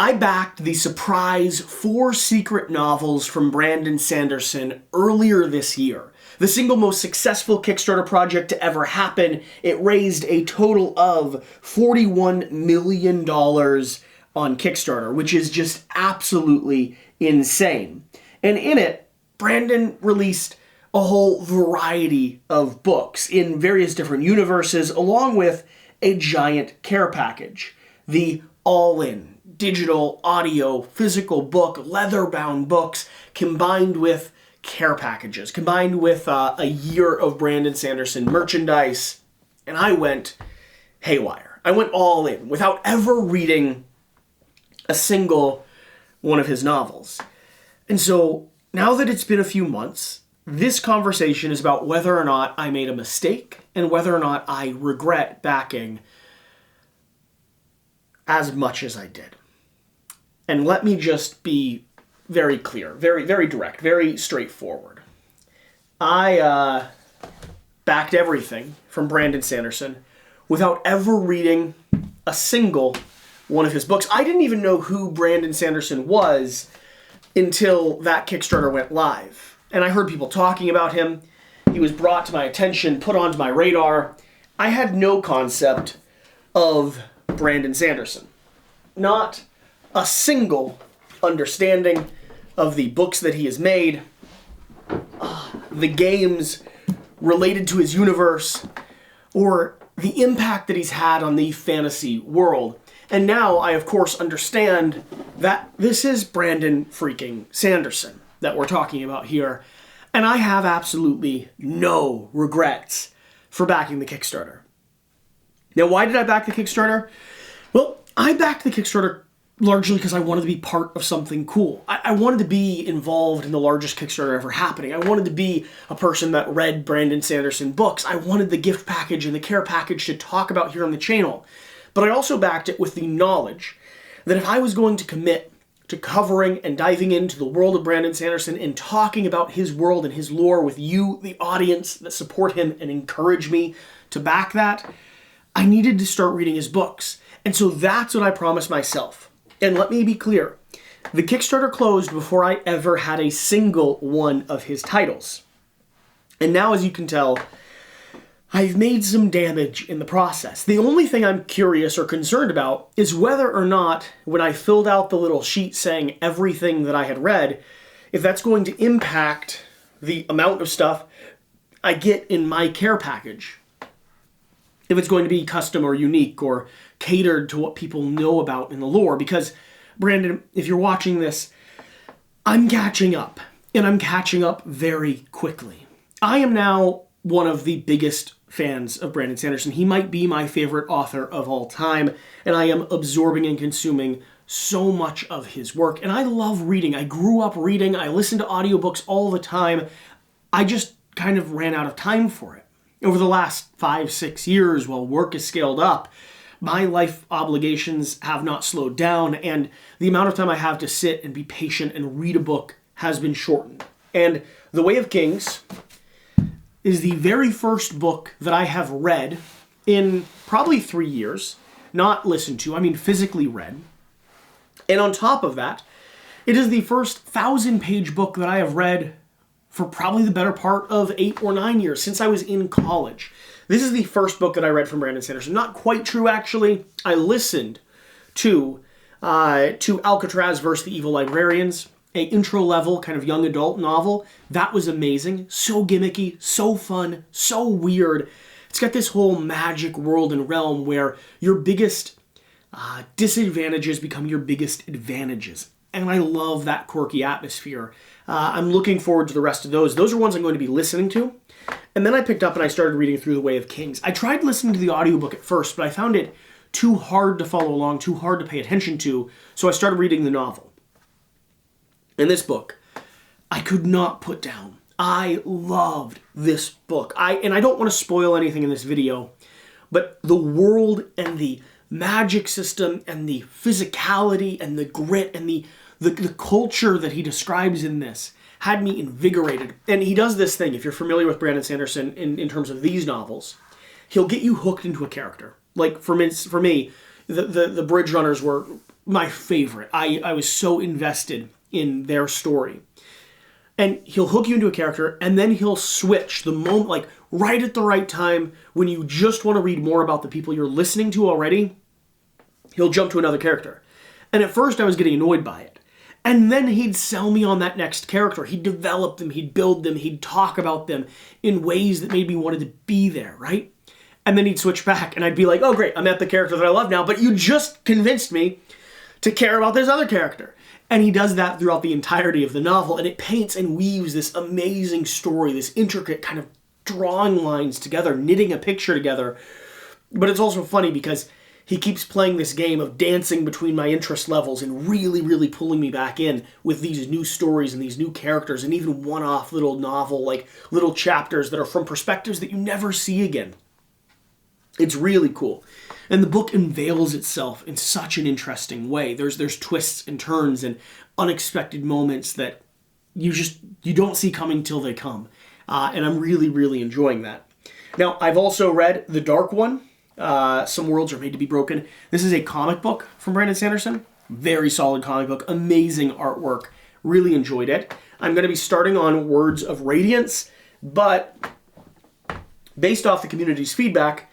I backed the surprise 4 secret novels from Brandon Sanderson earlier this year. The single most successful Kickstarter project to ever happen. It raised a total of $41 million on Kickstarter, which is just absolutely insane. And in it, Brandon released a whole variety of books in various different universes, along with a giant care package. The all-in digital, audio, physical book, leather-bound books, combined with care packages, combined with a year of Brandon Sanderson merchandise, and I went haywire. I went all in without ever reading a single one of his novels. And so, now that it's been a few months, this conversation is about whether or not I made a mistake and whether or not I regret backing as much as I did. And let me just be very clear, very, very direct, very straightforward. I backed everything from Brandon Sanderson without ever reading a single one of his books. I didn't even know who Brandon Sanderson was until that Kickstarter went live. And I heard people talking about him. He was brought to my attention, put onto my radar. I had no concept of Brandon Sanderson. Not a single understanding of the books that he has made, the games related to his universe, or the impact that he's had on the fantasy world. And now I, of course, understand that this is Brandon freaking Sanderson that we're talking about here. And I have absolutely no regrets for backing the Kickstarter. Now, why did I back the Kickstarter? Well, I backed the Kickstarter largely because I wanted to be part of something cool. I wanted to be involved in the largest Kickstarter ever happening. I wanted to be a person that read Brandon Sanderson books. I wanted the gift package and the care package to talk about here on the channel. But I also backed it with the knowledge that if I was going to commit to covering and diving into the world of Brandon Sanderson and talking about his world and his lore with you, the audience that support him and encourage me to back that, I needed to start reading his books. And so that's what I promised myself. And let me be clear, the Kickstarter closed before I ever had a single one of his titles. And now, as you can tell, I've made some damage in the process. The only thing I'm curious or concerned about is whether or not, when I filled out the little sheet saying everything that I had read, if that's going to impact the amount of stuff I get in my care package. If it's going to be custom or unique or catered to what people know about in the lore. Because, Brandon, if you're watching this, I'm catching up. And I'm catching up very quickly. I am now one of the biggest fans of Brandon Sanderson. He might be my favorite author of all time, and I am absorbing and consuming so much of his work. And I love reading. I grew up reading. I listen to audiobooks all the time. I just kind of ran out of time for it. Over the last 5-6 years, while work is scaled up, my life obligations have not slowed down, and the amount of time I have to sit and be patient and read a book has been shortened. And The Way of Kings is the very first book that I have read in probably 3 years. Not listened to, I mean physically read. And on top of that, it is the first 1,000-page book that I have read for probably the better part of 8 or 9 years, since I was in college. This is the first book that I read from Brandon Sanderson. Not quite true, actually. I listened to Alcatraz vs. the Evil Librarians, a intro-level kind of young adult novel. That was amazing. So gimmicky, so fun, so weird. It's got this whole magic world and realm where your biggest disadvantages become your biggest advantages. And I love that quirky atmosphere. I'm looking forward to the rest of those. Those are ones I'm going to be listening to. And then I picked up and I started reading through The Way of Kings. I tried listening to the audiobook at first, but I found it too hard to follow along, too hard to pay attention to, so I started reading the novel. And this book, I could not put down. I loved this book. And I don't want to spoil anything in this video, but the world and the magic system and the physicality and the grit and the culture that he describes in this had me invigorated. And he does this thing, if you're familiar with Brandon Sanderson in terms of these novels, he'll get you hooked into a character. Like for me, the Bridge Runners were my favorite. I was so invested in their story. And he'll hook you into a character, and then he'll switch the moment, like right at the right time, when you just want to read more about the people you're listening to already, he'll jump to another character. And at first I was getting annoyed by it. And then he'd sell me on that next character. He'd develop them, he'd build them, he'd talk about them in ways that made me wanted to be there, right? And then he'd switch back, and I'd be like, oh great, I'm at the character that I love now, but you just convinced me to care about this other character. And he does that throughout the entirety of the novel, and it paints and weaves this amazing story, this intricate kind of drawing lines together, knitting a picture together. But it's also funny because he keeps playing this game of dancing between my interest levels and really, really pulling me back in with these new stories and these new characters and even one-off little novel, like little chapters that are from perspectives that you never see again. It's really cool. And the book unveils itself in such an interesting way. There's twists and turns and unexpected moments that you don't see coming till they come. And I'm really, really enjoying that. Now, I've also read The Dark One, Some Worlds Are Made to Be Broken. This is a comic book from Brandon Sanderson. Very solid comic book. Amazing artwork. Really enjoyed it. I'm going to be starting on Words of Radiance, but based off the community's feedback,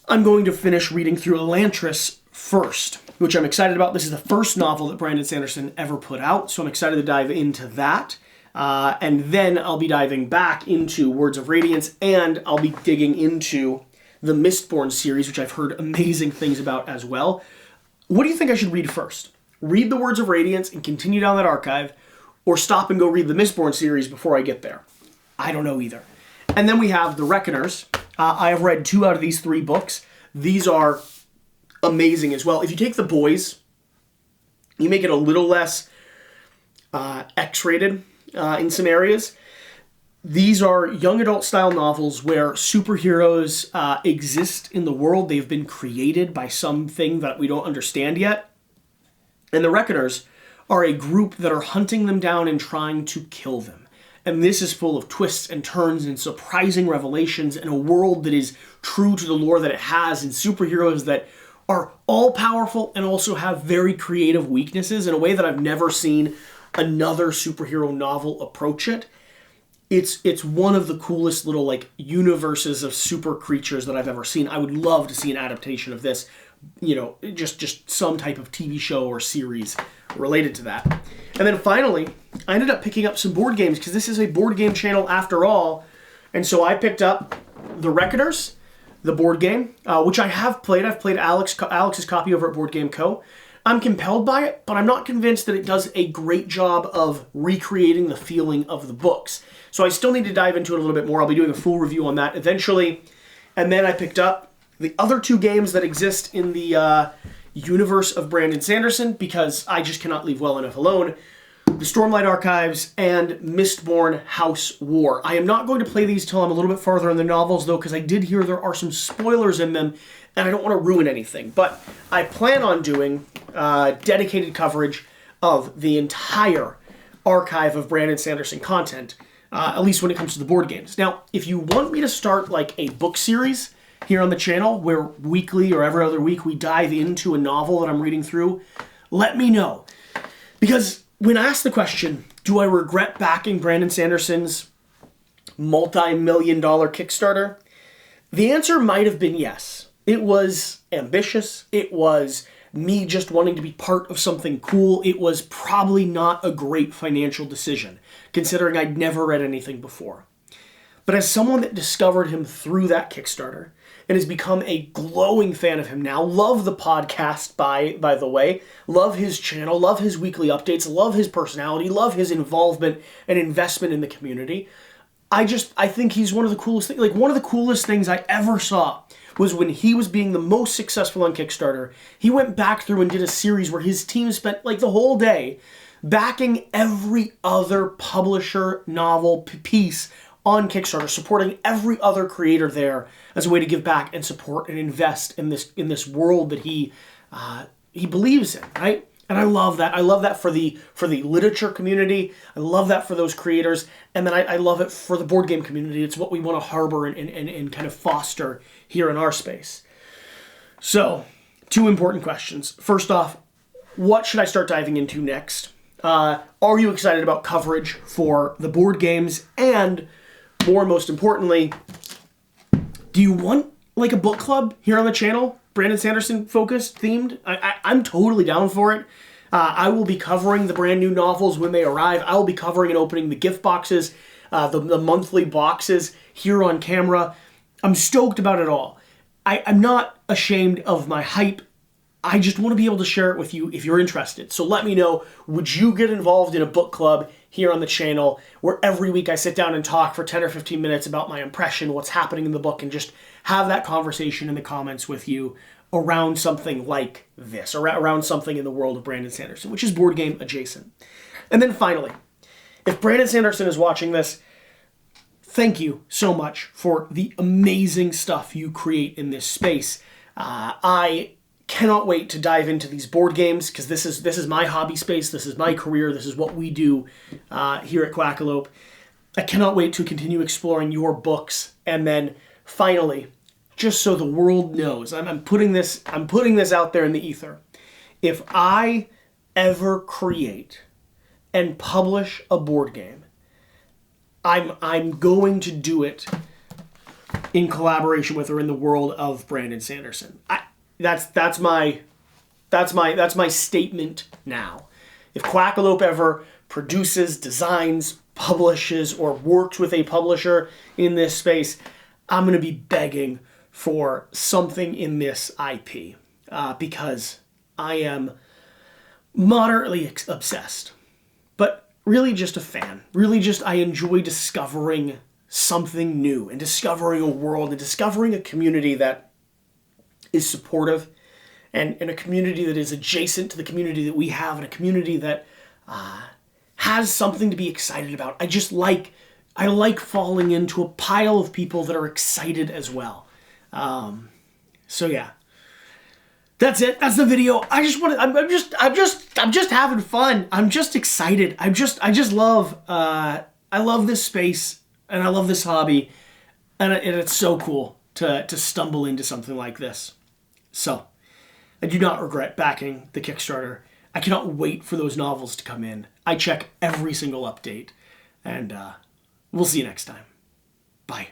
I'm going to finish reading through Elantris first, which I'm excited about. This is the first novel that Brandon Sanderson ever put out, so I'm excited to dive into that. And then I'll be diving back into Words of Radiance, and I'll be digging into the Mistborn series, which I've heard amazing things about as well. What do you think I should read first? Read the Words of Radiance and continue down that archive, or stop and go read the Mistborn series before I get there? I don't know either. And then we have The Reckoners. I have read 2 out of these 3 books. These are amazing as well. If you take The Boys, you make it a little less X-rated in some areas. These are young adult style novels where superheroes exist in the world. They've been created by something that we don't understand yet. And the Reckoners are a group that are hunting them down and trying to kill them. And this is full of twists and turns and surprising revelations and a world that is true to the lore that it has, and superheroes that are all-powerful and also have very creative weaknesses in a way that I've never seen another superhero novel approach it. It's one of the coolest little like universes of super creatures that I've ever seen. I would love to see an adaptation of this, just some type of TV show or series related to that. And then finally, I ended up picking up some board games because this is a board game channel after all. And so I picked up The Reckoners, the board game, which I have played. I've played Alex's copy over at Board Game Co. I'm compelled by it, but I'm not convinced that it does a great job of recreating the feeling of the books. So I still need to dive into it a little bit more. I'll be doing a full review on that eventually. And then I picked up the other 2 games that exist in the universe of Brandon Sanderson because I just cannot leave well enough alone. The Stormlight Archives and Mistborn House War. I am not going to play these till I'm a little bit farther in the novels though, because I did hear there are some spoilers in them and I don't want to ruin anything. But I plan on doing dedicated coverage of the entire archive of Brandon Sanderson content, at least when it comes to the board games. Now, if you want me to start like a book series here on the channel where weekly or every other week we dive into a novel that I'm reading through, let me know. Because when asked the question, do I regret backing Brandon Sanderson's multi-million-dollar Kickstarter? The answer might have been yes. It was ambitious. It was me just wanting to be part of something cool. It was probably not a great financial decision, considering I'd never read anything before. But as someone that discovered him through that Kickstarter and has become a glowing fan of him now, love the podcast, by the way, love his channel, love his weekly updates, love his personality, love his involvement and investment in the community. I think he's one of the coolest things. Like, one of the coolest things I ever saw was when he was being the most successful on Kickstarter. He went back through and did a series where his team spent like the whole day backing every other publisher novel piece on Kickstarter, supporting every other creator there as a way to give back and support and invest in this world that he believes in, right? And I love that. I love that for the literature community. I love that for those creators. And then I love it for the board game community. It's what we want to harbor and kind of foster here in our space. So, 2 important questions. First off, what should I start diving into next? Are you excited about coverage for the board games? And most importantly, do you want like a book club here on the channel? Brandon Sanderson focused, themed? I'm totally down for it. I will be covering the brand new novels when they arrive. I will be covering and opening the gift boxes, the monthly boxes here on camera. I'm stoked about it all. I'm not ashamed of my hype. I just want to be able to share it with you if you're interested. So let me know, would you get involved in a book club here on the channel where every week I sit down and talk for 10 or 15 minutes about my impression, what's happening in the book, and just have that conversation in the comments with you around something like this, around something in the world of Brandon Sanderson, which is board game adjacent. And then finally, if Brandon Sanderson is watching this, thank you so much for the amazing stuff you create in this space. I cannot wait to dive into these board games because this is my hobby space. This is my career. This is what we do here at Quackalope. I cannot wait to continue exploring your books. And then finally, just so the world knows, I'm putting this out there in the ether. If I ever create and publish a board game, I'm going to do it in collaboration with or in the world of Brandon Sanderson. That's my statement now. If Quackalope ever produces, designs, publishes, or works with a publisher in this space, I'm going to be begging for something in this IP because I am moderately obsessed, but really just a fan. Really just I enjoy discovering something new and discovering a world and discovering a community that is supportive and a community that is adjacent to the community that we have and a community that has something to be excited about. I like falling into a pile of people that are excited as well. So yeah, that's it. That's the video. I'm just having fun. I'm just excited. I love this space and I love this hobby and it's so cool to stumble into something like this. So, I do not regret backing the Kickstarter. I cannot wait for those novels to come in. I check every single update. And we'll see you next time. Bye.